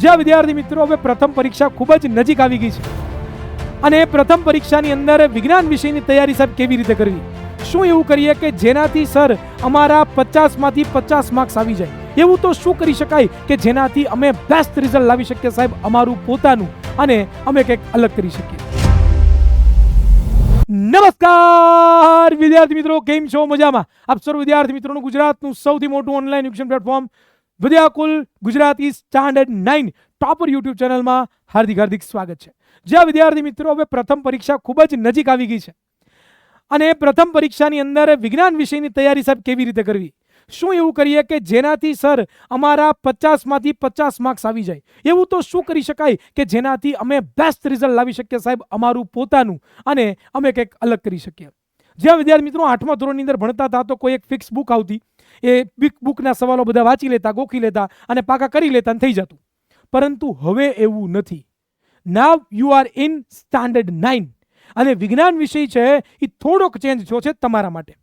જ્યાં વિદ્યાર્થી મિત્રો હવે પ્રથમ પરીક્ષા ખૂબ જ નજીક આવી ગઈ છે અને પ્રથમ પરીક્ષાની અંદર વિજ્ઞાન વિષયની તૈયારી સાહેબ કેવી રીતે કરવી, શું એવું કરીએ કે જેનાથી સર અમારા 50 માંથી 50 માર્ક્સ આવી જાય, એવું તો શું કરી શકાય કે જેનાથી અમે બેસ્ટ રિઝલ્ટ લાવી શકીએ સાહેબ અમારું પોતાનું અને અમે કંઈક અલગ કરી શકીએ. નમસ્કાર વિદ્યાર્થી મિત્રો, કેમ છો? મજામાં? આપ સર્વ વિદ્યાર્થી મિત્રોનું ગુજરાતનું સૌથી મોટું online education platform Vidyakul Gujarati standard 9 topper YouTube ચેનલમાં હાર્દિક સ્વાગત છે. જ્યાં વિદ્યાર્થી મિત્રો હવે પ્રથમ પરીક્ષા ખૂબ જ નજીક આવી ગઈ છે અને પ્રથમ પરીક્ષાની અંદર વિજ્ઞાન વિષયની તૈયારી સાહેબ કેવી રીતે કરવી, શું એવું કરીએ કે જેનાથી સર અમારા 50 માંથી 50 માર્ક્સ આવી જાય, એવું તો શું કરી શકાય કે જેનાથી અમે બેસ્ટ રિઝલ્ટ લાવી શકીએ સાહેબ અમારું પોતાનું અને અમે કંઈક અલગ કરી શકીએ. જ્યાં વિદ્યાર્થી મિત્રો 8મા ધોરણની અંદર ભણતા હતા તો કોઈ એક ફિક્સ બુક આવતી, એ બુકના સવાલો બધા વાંચી લેતા, ગોખી લેતા અને પાકા કરી લેતા અને થઈ જતું. પરંતુ હવે એવું નથી. Now you are in standard 9 અને વિજ્ઞાન વિષય છે એ થોડોક ચેન્જ થયો છે તમારા માટે.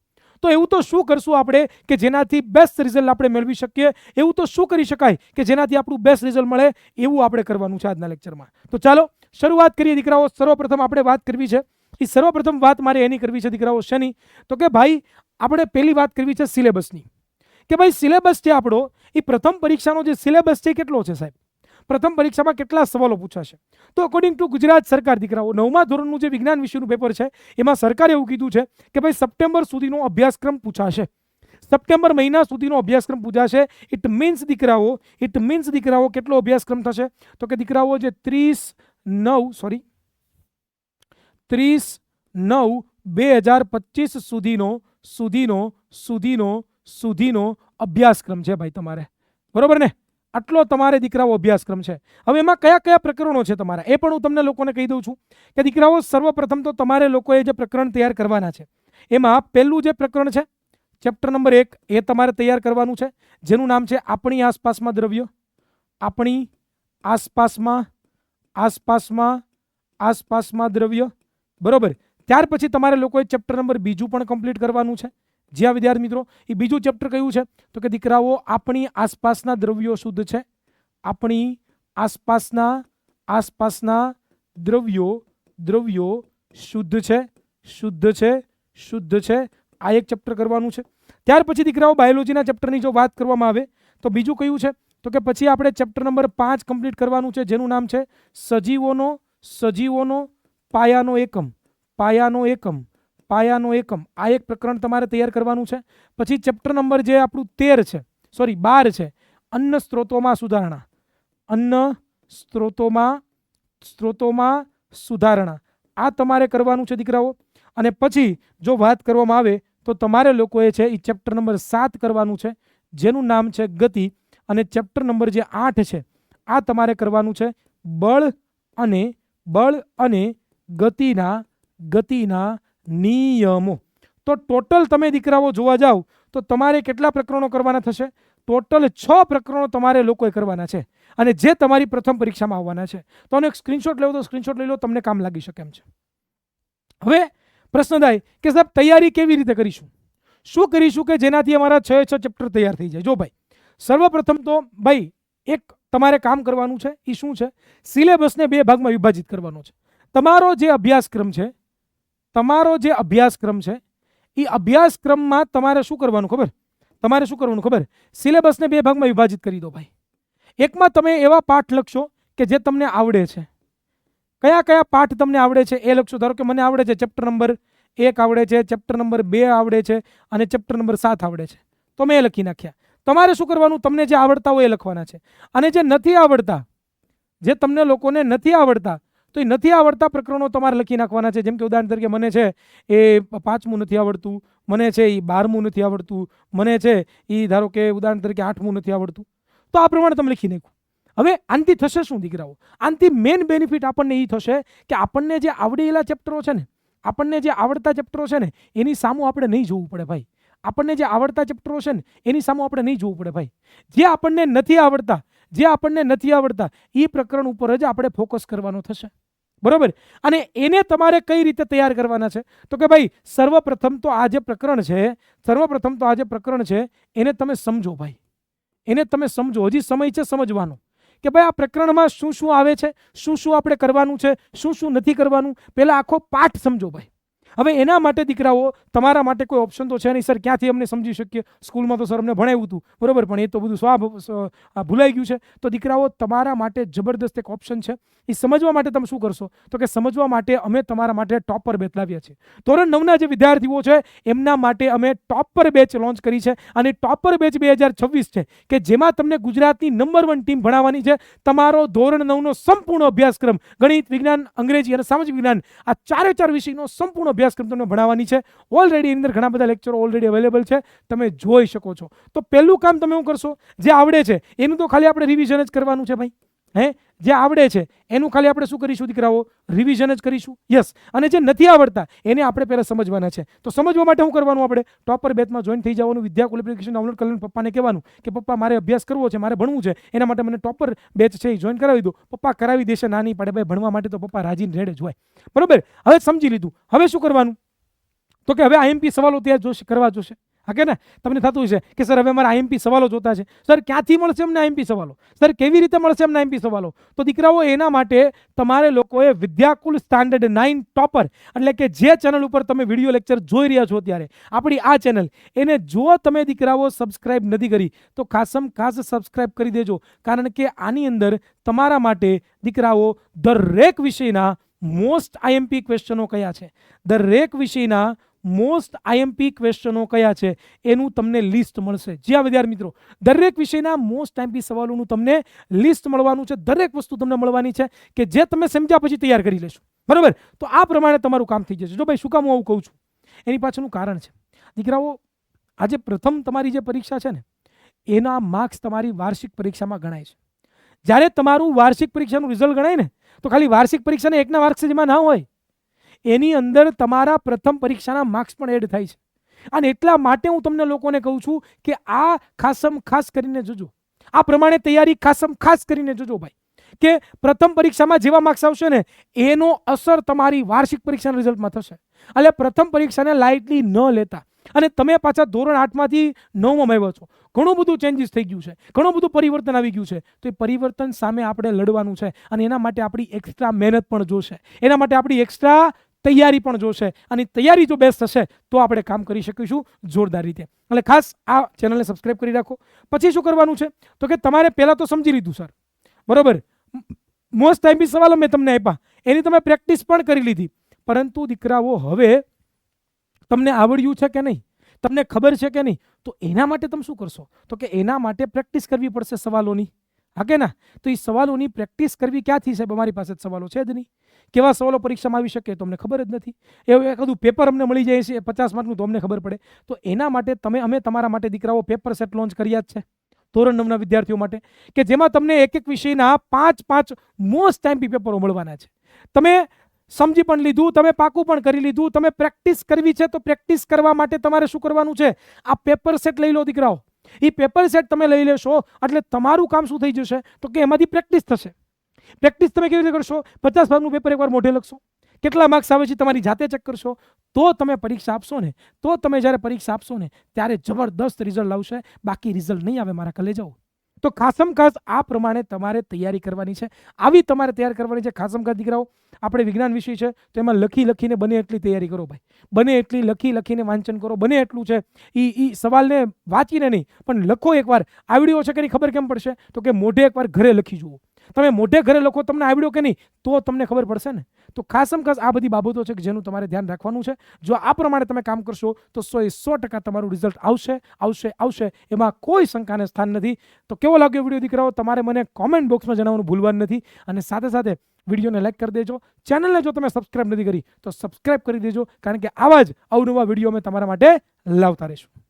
તો એવું તો શું કરશું આપણે કે જેનાથી બેસ્ટ રિઝલ્ટ આપણે મેળવી શકીએ, એવું તો શું કરી શકાય કે જેનાથી આપણું બેસ્ટ રિઝલ્ટ મળે, એવું આપણે કરવાનું છે આજના લેક્ચરમાં. તો ચાલો શરૂઆત કરીએ દીકરાઓ. સર્વપ્રથમ આપણે વાત કરવી છે, એ સર્વપ્રથમ વાત મારે એની કરવી છે દીકરાઓ શેની, તો કે ભાઈ આપણે પહેલી વાત કરવી છે સિલેબસની. કે ભાઈ સિલેબસ છે આપણો, એ પ્રથમ પરીક્ષાનો જે સિલેબસ છે કેટલો છે સાહેબ, પ્રથમ પરીક્ષામાં કેટલા સવાલો પૂછાશે. તો અકોર્ડિંગ ટુ ગુજરાત સરકાર દીકરાઓ 9મા ધોરણનું જે વિજ્ઞાન વિષયનું પેપર છે એમાં સરકારે એવું કીધું છે કે ભાઈ સપ્ટેમ્બર સુધીનો અભ્યાસક્રમ પૂછાશે, સપ્ટેમ્બર મહિના સુધીનો અભ્યાસક્રમ પૂછાશે. ઇટ મીન્સ દીકરાઓ કેટલો અભ્યાસક્રમ થશે, તો કે દીકરાઓ જે 30/9/2025 સુધીનો અભ્યાસક્રમ છે ભાઈ તમારે, બરોબર ને? આટલો તમારે દીકરાઓ અભ્યાસક્રમ છે. હવે એમાં કયા કયા પ્રકરણો છે તમારા એ પણ હું તમને લોકોને કહી દઉં છું કે દીકરાઓ સર્વપ્રથમ તો તમારે લોકોએ જે પ્રકરણ તૈયાર કરવાના છે એમાં પહેલું જે પ્રકરણ છે ચેપ્ટર નંબર 1 એ તમારે તૈયાર કરવાનું છે, જેનું નામ છે આપણી આસપાસમાં દ્રવ્યો. આપણી આસપાસમાં દ્રવ્ય, બરોબર. ત્યાર પછી તમારે લોકોએ ચેપ્ટર નંબર 2 પણ કમ્પ્લીટ કરવાનું છે. જ્યાં વિદ્યાર્થી મિત્રો એ બીજું ચેપ્ટર કયું છે તો કે દીકરાઓ આપણી આસપાસના દ્રવ્યો શુદ્ધ છે. આપણી આસપાસના દ્રવ્યો શુદ્ધ છે. આ એક ચેપ્ટર કરવાનું છે. ત્યાર પછી દીકરાઓ બાયોલોજીના ચેપ્ટરની જો વાત કરવામાં આવે તો બીજું કયું છે તો કે પછી આપણે ચેપ્ટર નંબર 5 કમ્પ્લીટ કરવાનું છે, જેનું નામ છે સજીવોનો પાયાનો એકમ. આ એક પ્રકરણ તમારે તૈયાર કરવાનું છે. પછી ચેપ્ટર નંબર જે આપણું 12 છે અન્ન સ્ત્રોતોમાં સુધારણા. આ તમારે કરવાનું છે દીકરાઓ. અને પછી જો વાત કરવામાં આવે તો તમારે લોકોએ છે એ ચેપ્ટર નંબર 7 કરવાનું છે, જેનું નામ છે ગતિ. અને ચેપ્ટર નંબર જે 8 છે આ તમારે કરવાનું છે બળ અને ગતિના નિયમો. તો ટોટલ તમે દીકરાઓ જોવા જાવ તો તમારે કેટલા પ્રકરણો કરવાના થશે? ટોટલ 6 પ્રકરણો તમારે લોકોએ કરવાના છે અને જે તમારી પ્રથમ પરીક્ષામાં આવવાના છે. તો આનો એક સ્ક્રીનશોટ લેવો તો સ્ક્રીનશોટ લઈ લો, તમને કામ લાગી શકે એમ છે. હવે પ્રશ્ન થાય કે સાહેબ તૈયારી કેવી રીતે કરીશું, શું કરીશું કે જેનાથી અમારા 6 ચેપ્ટર તૈયાર થઈ જાય. જો ભાઈ સર્વપ્રથમ તો ભાઈ એક તમારે કામ કરવાનું છે, એ શું છે? સિલેબસને 2 ભાગમાં વિભાજિત કરવાનો છે. તમારો જે અભ્યાસક્રમ છે એ અભ્યાસક્રમમાં તમારે શું કરવાનું ખબર? સિલેબસને 2 ભાગમાં વિભાજિત કરી દો ભાઈ. એકમાં તમે એવા પાઠ લખશો કે જે તમને આવડે છે. કયા પાઠ તમને આવડે છે એ લખશો. ધારો કે મને આવડે છે ચેપ્ટર નંબર 1 આવડે છે, ચેપ્ટર નંબર 2 આવડે છે અને ચેપ્ટર નંબર 7 આવડે છે, તો મેં લખી નાખ્યા. તમારે શું કરવાનું? તમને જે આવડતા હોય એ લખવાના છે. અને જે નથી આવડતા, જે તમને લોકોને નથી આવડતા, તો એ નથી આવડતા પ્રકરણો તમારે લખી નાખવાના છે. જેમ કે ઉદાહરણ તરીકે મને છે એ 5મું નથી આવડતું, મને છે એ 12મું નથી આવડતું, મને છે એ ધારો કે ઉદાહરણ તરીકે 8મું નથી આવડતું, તો આ પ્રમાણે તમે લખી નાખો. હવે આનાથી થશે શું દીકરાઓ? આનાથી મેઇન બેનિફિટ આપણને એ થશે કે આપણને જે આવડેલા ચેપ્ટરો છે ને, આપણને જે આવડતા ચેપ્ટરો છે ને એની સામું આપણે નહીં જોવું પડે ભાઈ. આપણને જે આવડતા ચેપ્ટરો છે ને એની સામું આપણે નહીં જોવું પડે ભાઈ. જે આપણને નથી આવડતા એ પ્રકરણ ઉપર જ આપણે ફોકસ કરવાનો થશે, બરોબર. અને એને તમારે કઈ રીતે તૈયાર કરવાના છે તો કે ભાઈ સર્વપ્રથમ તો આ જે પ્રકરણ છે એને તમે સમજો ભાઈ, એને તમે સમજો. હજી સમય છે સમજવાનો કે ભાઈ આ પ્રકરણમાં શું શું આવે છે, શું શું આપણે કરવાનું છે, શું શું નથી કરવાનું. પહેલા આખો પાઠ સમજો ભાઈ. હવે એના માટે દીકરાઓ તમારા માટે કોઈ ઓપ્શન તો છે નહીં. સર ક્યાંથી અમને સમજી શકીએ, સ્કૂલમાં તો સર અમને ભણાવ્યું હતું બરોબર, પણ એ તો બધું ભૂલાઈ ગયું છે. તો દીકરાઓ તમારા માટે જબરદસ્ત એક ઓપ્શન છે. એ સમજવા માટે તમે શું કરશો, તો કે સમજવા માટે અમે તમારા માટે ટોપર બેચ લાવ્યા છે. ધોરણ 9ના જે વિદ્યાર્થીઓ છે એમના માટે અમે ટોપર બેચ લોન્ચ કરી છે. અને ટોપર બેચ 2026 છે કે જેમાં તમને ગુજરાતની નંબર 1 ટીમ ભણાવવાની છે. તમારો ધોરણ 9નો સંપૂર્ણ અભ્યાસક્રમ, ગણિત, વિજ્ઞાન, અંગ્રેજી અને સામાજિક વિજ્ઞાન, આ 4 વિષયનો સંપૂર્ણ અભ્યાસક્રમ તમને ભણાવવાની છે. ઓલરેડી એની અંદર ઘણા બધા લેક્ચરો ઓલરેડી અવેલેબલ છે, તમે જોઈ શકો છો. તો પહેલું કામ તમે શું કરશો, જે આવડે છે એનું તો ખાલી આપણે રિવિઝન જ કરવાનું છે ભાઈ. જે આવડે છે એનું ખાલી આપણે શું કરીશું દીકરાઓ, રિવિઝન જ કરીશું. યસ. અને જે નથી આવડતા એને આપણે પહેલા સમજવાના છે. તો સમજવા માટે શું કરવાનું, આપણે ટોપર બેચમાં જોઈન થઈ જવાનું. વિદ્યાકુલ એપ્લિકેશન ડાઉનલોડ કરીને પપ્પાને કહેવાનું કે પપ્પા મારે અભ્યાસ કરવો છે, મારે ભણવું છે, એના માટે મને ટોપર બેચ છે એ જોઈન કરાવી દો. પપ્પા કરાવી દેશે, ના નહીં પડે ભાઈ, ભણવા માટે તો પપ્પા રાજીને રેડે જ હોય બરોબર. હવે સમજી લીધું. હવે શું કરવાનું, તો કે હવે આઈએમપી સવાલો ત્યાં જોશે, કરવા જોશે. હા કે ને, તમને થતું હશે કે સર હવે મારા આઈએમપી સવાલો જોતા છે. સર ક્યાંથી મળશે અમને આઈએમપી સવાલો, સર કેવી રીતે મળશે અમને આઈએમપી સવાલો. તો દીકરાઓ એના માટે તમારે લોકોએ વિદ્યાકુલ સ્ટાન્ડર્ડ 9 ટોપર, એટલે કે જે ચેનલ ઉપર તમે વિડીયો લેક્ચર જોઈ રહ્યા છો અત્યારે, આપણી આ ચેનલ, એને જો તમે દીકરાઓ સબસ્ક્રાઇબ નથી કરી તો ખાસમ ખાસ સબસ્ક્રાઇબ કરી દેજો. કારણ કે આની અંદર તમારા માટે દીકરાઓ દરેક વિષયના મોસ્ટ આઈએમપી ક્વેશ્ચનો કયા છે, દરેક વિષયના મોસ્ટ આઈએમપી ક્વેશ્ચનો કયા છે એનું તમને લિસ્ટ મળશે. જ્યાં વિદ્યાર્થી મિત્રો દરેક વિષયના મોસ્ટ આઈએમપી સવાલોનું તમને લિસ્ટ મળવાનું છે. દરેક વસ્તુ તમને મળવાની છે કે જે તમે સમજ્યા પછી તૈયાર કરી લેશો બરાબર. તો આ પ્રમાણે તમારું કામ થઈ જશે. જો ભાઈ શું કામ હું આવું કહું છું, એની પાછળનું કારણ છે દીકરાઓ. આજે પ્રથમ તમારી જે પરીક્ષા છે ને એના માર્ક્સ તમારી વાર્ષિક પરીક્ષામાં ગણાય છે. જ્યારે તમારું વાર્ષિક પરીક્ષાનું રિઝલ્ટ ગણાય ને તો ખાલી વાર્ષિક પરીક્ષાના એકના માર્ક્સ જેમાં ના હોય, એની અંદર તમારા પ્રથમ પરીક્ષાના માર્ક્સ પણ એડ થાય છે. અને એટલા માટે હું તમને લોકોને કહું છું કે આ ખાસમ ખાસ કરીને જોજો, આ પ્રમાણે તૈયારી ખાસમ ખાસ કરીને જોજો ભાઈ. કે પ્રથમ પરીક્ષામાં જેવા માર્ક્સ આવશે ને એનો અસર તમારી વાર્ષિક પરીક્ષાના રિઝલ્ટમાં થશે. એટલે પ્રથમ પરીક્ષાને લાઇટલી ન લેતા. અને તમે પાછા ધોરણ 8માંથી 9માં આવ્યા છો, ઘણું બધું ચેન્જીસ થઈ ગયું છે, ઘણું બધું પરિવર્તન આવી ગયું છે. તો એ પરિવર્તન સામે આપણે લડવાનું છે. અને એના માટે આપણી એક્સ્ટ્રા મહેનત પણ જોશે, એના માટે આપણી એક્સ્ટ્રા તૈયારી પણ જોશે. અને તૈયારી જો બેસ્ટ હશે તો આપણે કામ કરી શકીશું જોરદાર રીતે. એટલે ખાસ આ ચેનલને સબસ્ક્રાઇબ કરી રાખો. પછી શું કરવાનું છે, તો કે તમારે પહેલાં તો સમજી લીધું સર બરોબર, મોસ્ટ ટાઈમથી સવાલો મેં તમને આપ્યા, એની તમે પ્રેક્ટિસ પણ કરી લીધી. પરંતુ દીકરાઓ હવે તમને આવડ્યું છે કે નહીં, તમને ખબર છે કે નહીં, તો એના માટે તમે શું કરશો, તો કે એના માટે પ્રેક્ટિસ કરવી પડશે સવાલોની. હા કે ના. તો એ સવાલોની પ્રેક્ટિસ કરવી ક્યાંથી સાહેબ, અમારી પાસે સવાલો છે જ નહીં. કેવા સવાલો પરીક્ષામાં આવી શકે તો અમને ખબર જ નથી. એવું એકાદું પેપર અમને મળી જાય છે 50 માર્કનું તો અમને ખબર પડે. તો એના માટે અમે તમારા માટે દીકરાઓ પેપર સેટ લોન્ચ કર્યા જ છે ધોરણ 9ના વિદ્યાર્થીઓ માટે, કે જેમાં તમને એક એક વિષયના 5 મોસ્ટ ટાઈમપી પેપરો મળવાના છે. તમે સમજી પણ લીધું, તમે પાકું પણ કરી લીધું, તમે પ્રેક્ટિસ કરવી છે તો પ્રેક્ટિસ કરવા માટે તમારે શું કરવાનું છે, આ પેપર સેટ લઈ લો દીકરાઓ. એ પેપર સેટ તમે લઈ લેશો એટલે તમારું કામ શું થઈ જશે, તો કે એમાંથી પ્રેક્ટિસ થશે. પ્રેક્ટિસ તમે કેવી રીતે કરશો, 50 માર્કનું પેપર એકવાર મોઢે લખશો, કેટલા માર્ક્સ આવે છે તમારી જાતે ચેક કરશો, તો તમે પરીક્ષા આપશો ને, તો તમે જ્યારે પરીક્ષા આપશો ને ત્યારે જબરદસ્ત રિઝલ્ટ આવશે. બાકી રિઝલ્ટ નહીં આવે મારા કલેજાઓ. તો ખાસમ ખાસ આ પ્રમાણે તમારે તૈયારી કરવાની છે, આવી તમારે તૈયાર કરવાની છે ખાસમ ખાસ દીકરાઓ. આપણે વિજ્ઞાન વિષય છે તો એમાં લખીને બને એટલી તૈયારી કરો ભાઈ, બને એટલી લખીને વાંચન કરો, બને એટલું છે એ સવાલને વાંચીને નહીં પણ લખો એકવાર. આવડ્યો છે કે નહીં ખબર કેમ પડશે, તો કે મોઢે એકવાર ઘરે લખી જુઓ. તમે મોઢે ઘરે લખો, તમને આવડ્યો કે નહીં તો તમને ખબર પડશે ને. તો ખાસમ ખાસ આ બધી બાબતો છે કે જેનું તમારે ધ્યાન રાખવાનું છે. જો આ પ્રમાણે તમે કામ કરશો તો 100% તમારું રિઝલ્ટ આવશે. એમાં કોઈ શંકાને સ્થાન નથી. તો કેવો લાગ્યો વિડીયો દીકરાઓ, તમારે મને કોમેન્ટ બોક્સમાં જણાવવાનું ભૂલવાનું નથી. અને સાથે સાથે વિડીયોને લાઈક કરી દેજો. ચેનલને જો તમે સબસ્ક્રાઇબ નથી કરી તો સબસ્ક્રાઇબ કરી દેજો, કારણ કે આવા જ અવનવા વિડીયો અમે તમારા માટે લાવતા રહીશું.